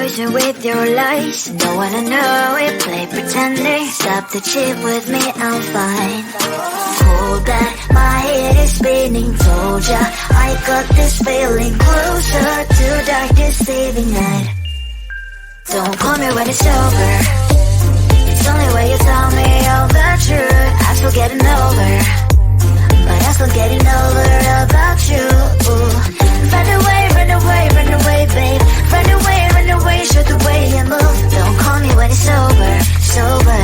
poison with your lies. Don't wanna know it, play pretending. Stop the cheat with me, I'm fine. Hold that, my head is spinning. Told ya, I got this feeling. Closer to dark deceiving night. Don't call me when it's over. It's only when you tell me all the truth. I'm still getting over, but I'm still getting over about you. Run away, run away, run away, babe. Run away, show the way you move. Don't call me when it's over, sober,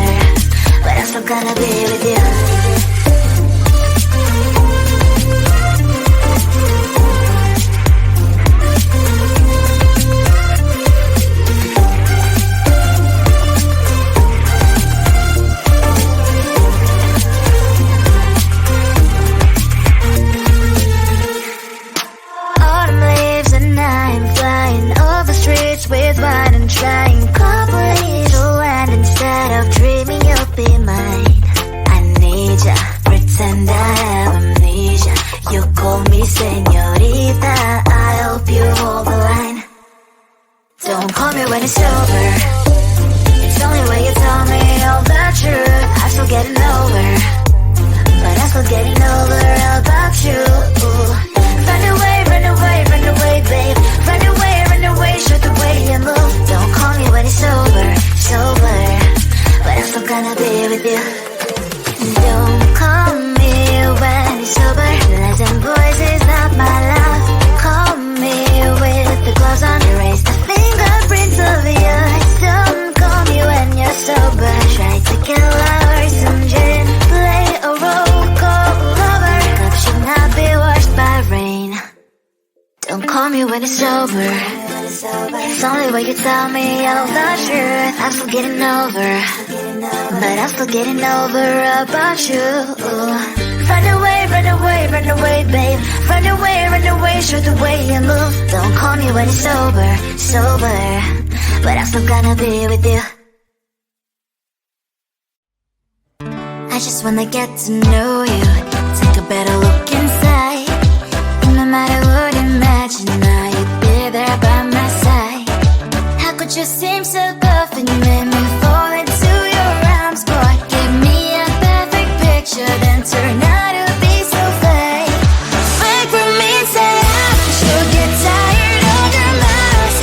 but I'm still gonna be with you. With wine and trying coffee to land instead of dreaming you'll be mine. I need ya, pretend I have amnesia. You call me señorita, I hope you hold the line. Don't call me when it's over. It's only when you tell me all the truth. I'm still getting over, but I'm still getting over about you. Run away, run away, run away, babe. Run away, show the way you move. Don't call me when it's over, sober, but I'm still gonna be with you. Don't call me when it's over. Lies and boys is not my love. Call me with the gloves on. Erase the fingerprints of yours. Don't call me when you're sober. Try to kill hours, some gin. Play a role, call lover. Cup should not be washed by rain. Don't call me when it's over. It's only when you tell me all the truth. I'm still getting over, but I'm still getting over about you. Run away, run away, run away, babe. Run away, show the way you move. Don't call me when it's over, sober, but I'm still gonna be with you. I just wanna get to know you, take a better look inside. No matter what, imagine now you'd be there by my side. How could you seem so tough and you made me fall into your arms, boy? Give me a perfect picture, then turn out to be so fake. Fake for me, say you'll get tired of your mask.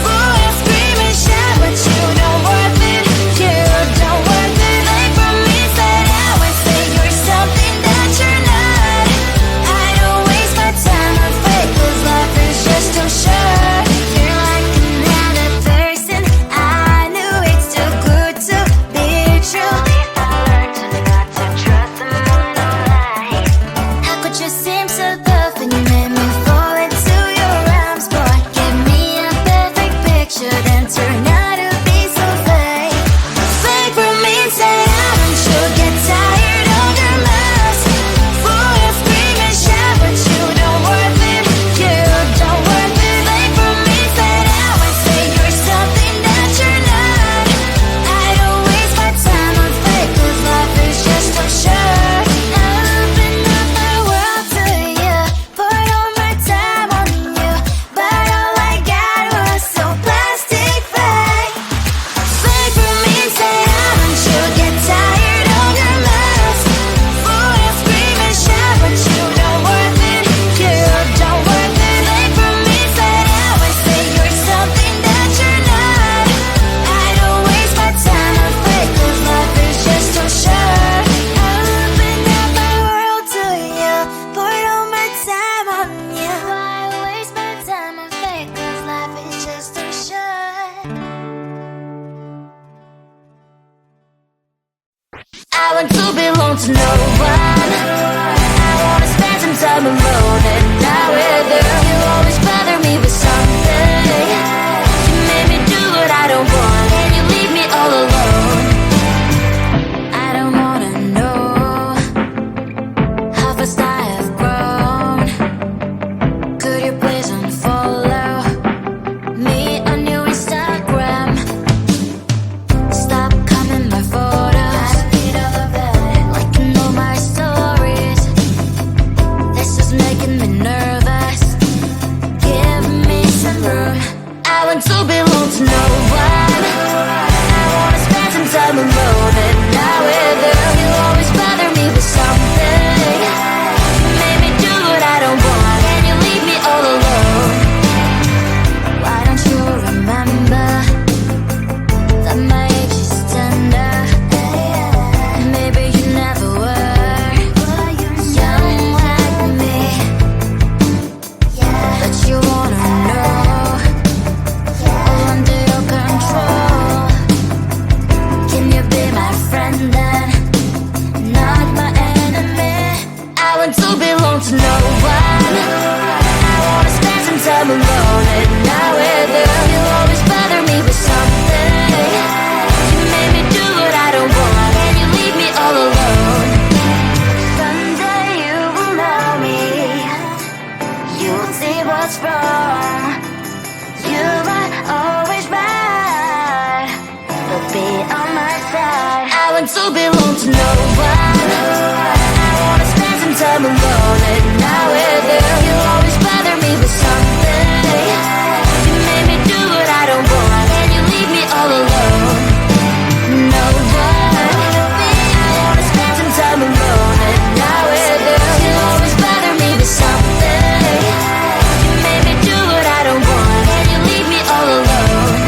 Fool, I scream and shout, but you don't worth it. You don't worth it. Fake for me, say I would say you're something that you're not. I don't waste my time on fake, 'cause life is just too short. You're like another person. I knew it's too good to be true. I learned to not to trust someone alive. How could you seem so tough and you made me fall into your arms, boy? Give me a perfect picture, then turn out to be so fake. Fake for me, say don't you get tired of your mask? Fool, you scream and shout, but you don't worth it. You don't worth it. Fake for me, say I would say you're something that you're not. I don't waste my time on fake, 'cause life is just too short. I open up my world to you, poured all my time on you, but all I got was so plastic fake. Fake for me, say don't you get tired of your mask? Fool, you scream and shout, but you don't worth it. You don't worth it. Fake for me, say I would say you're something that you're not. I don't waste my time on fake, 'cause life is just too short. I opened up my world to you, poured all my time on you. Why waste my time on fake, 'cause life is just too short. I want to belong to no one. I wanna spend some time alone and not with you. You always bother me with something. You made me do what I don't want, and you leave me all alone. I don't wanna know how fast I have grown. Could you please unfollow me on your Instagram? Stop coming my photos. I need all of that. Liking all my stories. This is making me nervous. then not my enemy. I want to belong to no one. I wanna spend some time alone and not with you. You'll always bother me with something. You made me do what I don't want, and you leave me all alone. Someday you will know me. You'll see what's wrong. You are always right, but be on my side. I want to belong to no one. I wanna spend some time alone and not with you. You'll always bother me with something. You made me do what I don't want, and you leave me all alone. No one. I wanna spend some time alone and not with you. You'll always bother me with something. You made me do what I don't want, and you leave me all alone.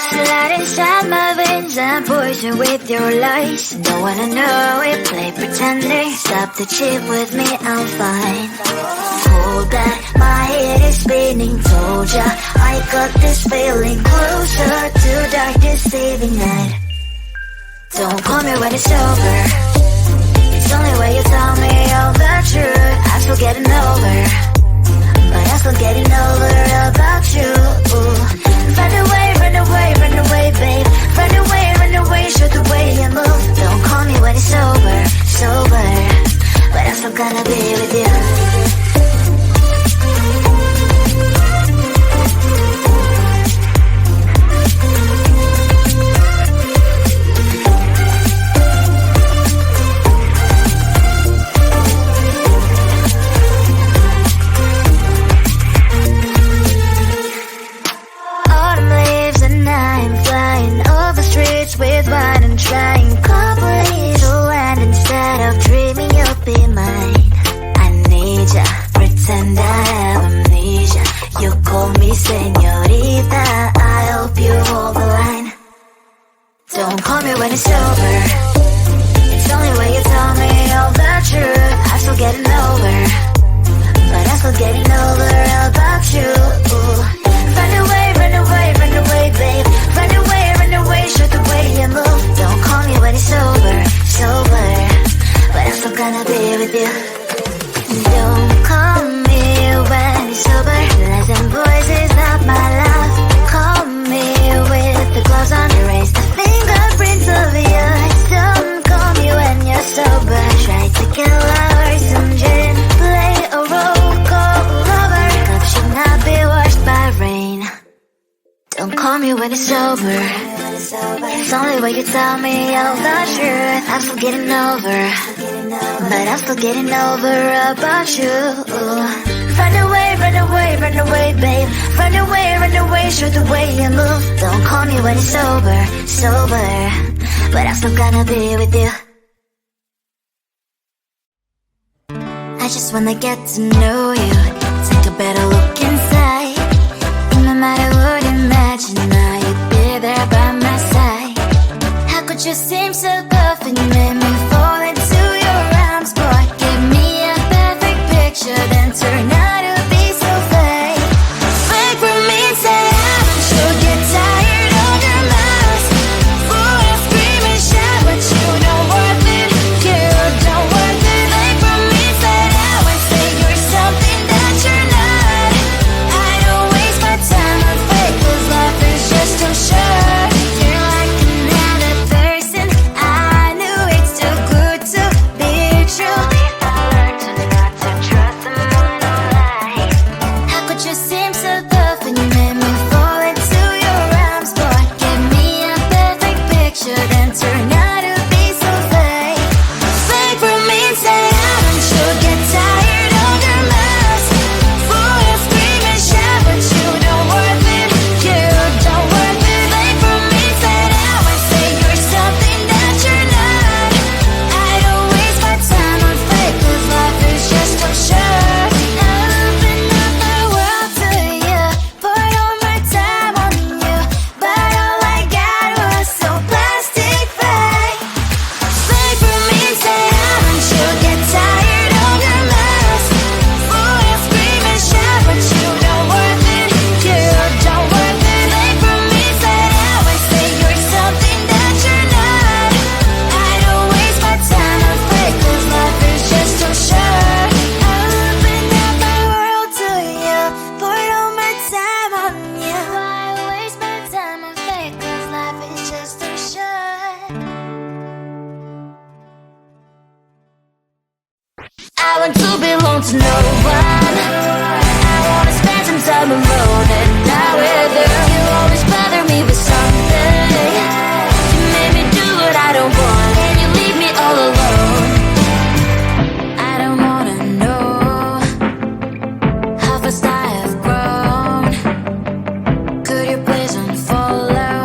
Slide inside my veins and poison with your lies. Don't wanna know it, play pretending. Stop the cheat with me, I'm fine. Hold that, my head is spinning. Told ya, I got this feeling. Closer to dark deceiving night. Don't call me when it's over. It's only when you tell me all the truth. I'm still getting over, but I'm still getting over about you. Run away, run away, run away, babe. Run away, show the way you move. Don't call me when it's over, sober, but I'm still gonna be with you. With wine and trying copies to land instead of dreaming you'll be mine. I need ya, pretend I have amnesia. You call me señorita, I hope you hold the line. Don't call me when it's over. It's only when you tell me all the truth. I'm still getting over, but I'm still getting over about you. Run away, run away, run away, babe. Run away, show the way you move. Don't call me when it's over, sober, but I'm still gonna be with you. Don't call me when it's sober. Listen, boys is not my love. Call me with the gloves on. Erase the fingerprints of you. Don't call me when you're sober. Try to kill our some gin. Play a role called lover. Cup should not be washed by rain. Don't call me when it's over. It's only when you tell me all the truth. I'm still getting over, but I'm still getting over about you. Run away, run away, run away, babe. Run away, show the way you move. Don't call me when it's over, sober, but I'm still gonna be with you. I just wanna get to know you, take a better look inside. No matter what, imagine now you'd be there by my side. How could you seem so perfect? You made me fall into your arms, boy. Give me a perfect picture, then turn out to be so fake. Fake for me, say I want you get tired of your mouth. Fool and scream and shout, but you don't worth it. You don't worth it. Fake for me, say I would say you're something that you're not. I don't waste my time on fake, 'cause life is just too short. You're like another person. I knew it's I want to belong to no one. I wanna spend some time alone and not with you. You always bother me with something. You made me do what I don't want, and you leave me all alone. I don't wanna know how fast I have grown. Could you please unfollow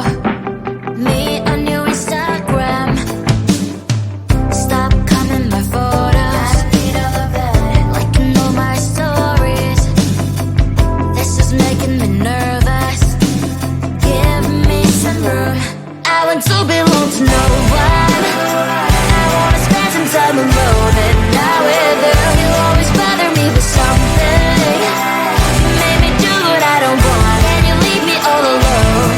me on your Instagram? Stop coming my photos, liking all my stories. This is making me nervous. Give me some room. I want to belong to no one. I wanna spend some time alone and not with you. You always bother me with something. You made me do what I don't want, and you leave me all alone.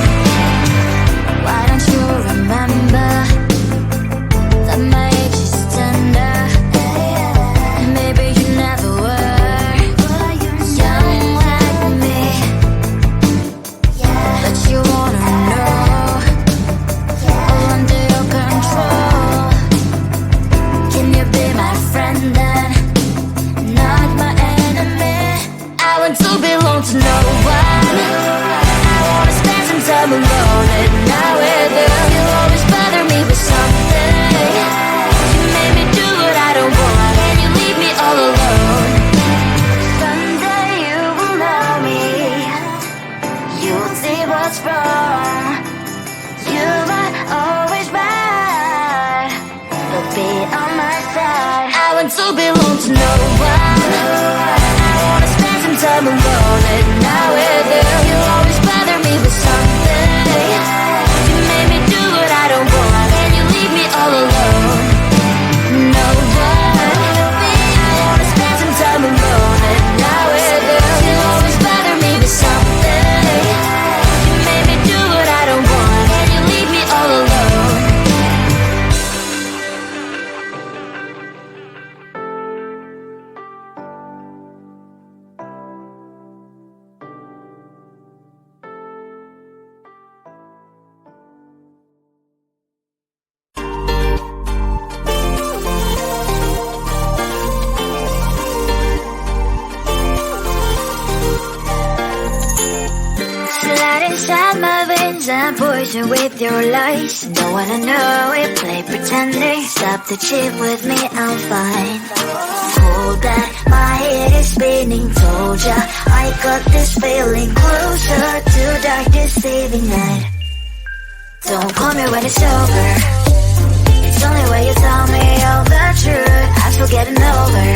Why don't you remember that my age is tender? Maybe you never were young like me, but you wanna know all under your control. Can you be my friend then, not my enemy? I want to belong to no one. I wanna spend some time alone and not with you. You always bother me with something. You made me do what I don't want, and you leave me all alone. Someday you will know me. You'll see what's wrong. You might always right, but be on my side. I want to belong to no one. I wanna spend some time alone and not with you. You always bother me with something. You made me do what I don't want, and you leave me all alone. No one. I wanna spend some time alone and not with you. You always bother me with something. You made me do what I don't want, and you leave me all alone. Slide inside my veins and poison with your lies. Don't wanna know it, play pretending. Stop the cheat with me, I'm fine. Hold that, my head is spinning. Told ya, I got this feeling closer to dark deceiving night. Don't call me when it's over. It's only when you tell me all the truth. I'm still getting over,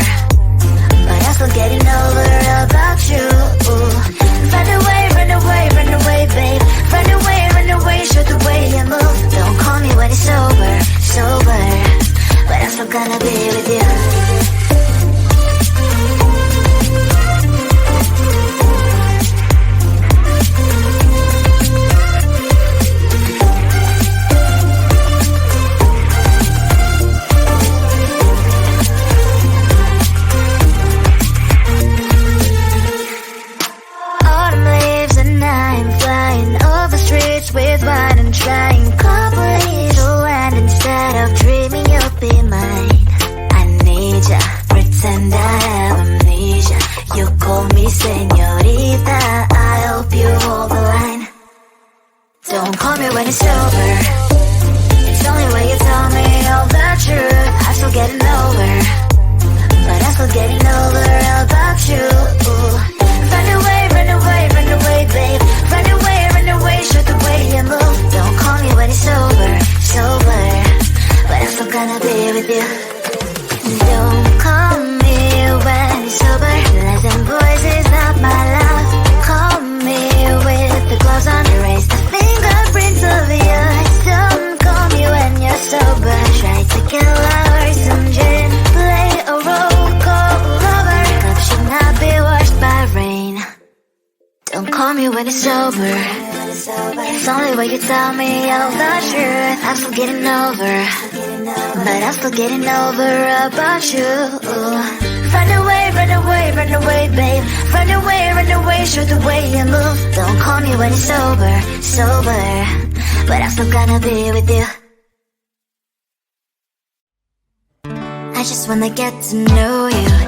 but I'm still getting over about you. Run away, run away, run away, babe. Run away, show the way you move. Don't call me when it's over, sober, but I'm still gonna be with you. Autumn leaves and I'm flying over streets with wine and trying complete to land instead of dreaming you'll be mine. I need ya, pretend I have amnesia. You call me señorita, I hope you hold the line. Don't call me when it's over. It's only when you tell me all the truth. I'm still getting over, but I'm still getting over about you. Run away, run away, run away, babe. Run away, show the way you move. Don't call me when it's over, sober, but I'm still gonna be with you. Don't call me when it's over. Listen, boys is not my love. Call me with the gloves on. Erase the fingerprints of yours. Don't call me when you're sober. Try to kill hours, some gin. Play a roll call lover. Cup should not be washed by rain. Don't call me when it's over. It's only when you tell me all the truth. I'm still getting over, but I'm still getting over about you. Run away, run away, run away, babe. Run away, show the way you move. Don't call me when it's over, sober, but I'm still gonna be with you. I just wanna get to know you.